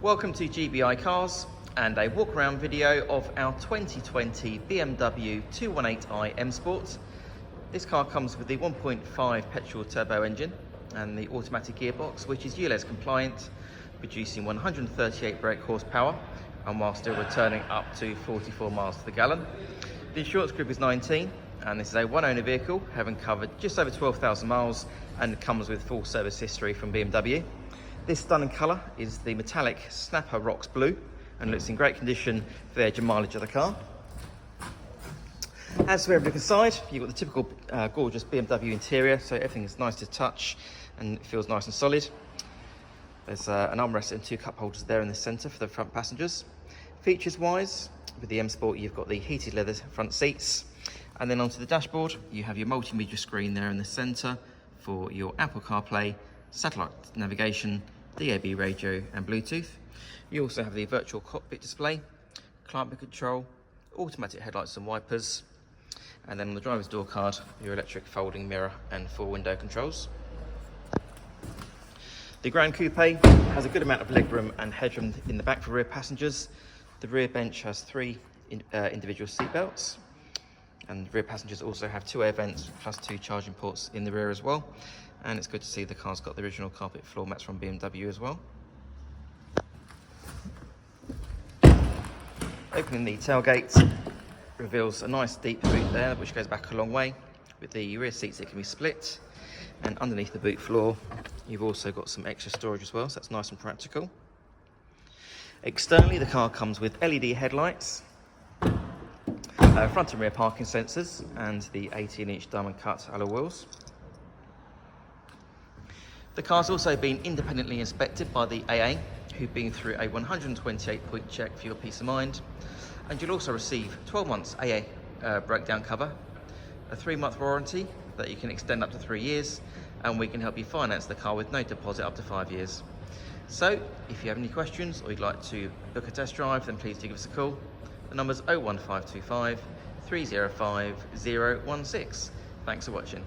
Welcome to GBI Cars and a walk around video of our 2020 BMW 218i M Sport. This car comes with the 1.5 petrol turbo engine and the automatic gearbox, which is ULEZ compliant, producing 138 brake horsepower and while still returning up to 44 miles to the gallon. The insurance group is 19 and this is a one owner vehicle, having covered just over 12,000 miles and comes with full service history from BMW. This stunning colour is the metallic Snapper Rocks Blue and looks in great condition for the age and mileage of the car. As for everything inside, you've got the typical gorgeous BMW interior, so everything is nice to touch and it feels nice and solid. There's an armrest and two cup holders there in the centre for the front passengers. Features wise, with the M Sport you've got the heated leather front seats, and then onto the dashboard you have your multimedia screen there in the centre for your Apple Carplay, satellite navigation, DAB radio and Bluetooth. You also have the virtual cockpit display, climate control, automatic headlights and wipers, and then on the driver's door card your electric folding mirror and full window controls. The Gran Coupe has a good amount of legroom and headroom in the back for rear passengers. The rear bench has three individual seat belts, and rear passengers also have two air vents plus two charging ports in the rear as well. And it's good to see the car's got the original carpet floor mats from BMW as well. Opening the tailgate reveals a nice deep boot there, which goes back a long way. With the rear seats it can be split, and underneath the boot floor you've also got some extra storage as well, so that's nice and practical. Externally the car comes with LED headlights, front and rear parking sensors, and the 18-inch diamond cut alloy wheels. The car's also been independently inspected by the AA, who've been through a 128-point check for your peace of mind. And you'll also receive 12 months AA breakdown cover, a 3-month warranty that you can extend up to 3 years, and we can help you finance the car with no deposit up to 5 years. So, if you have any questions or you'd like to book a test drive, then please do give us a call. The number's 01525 305 016. Thanks for watching.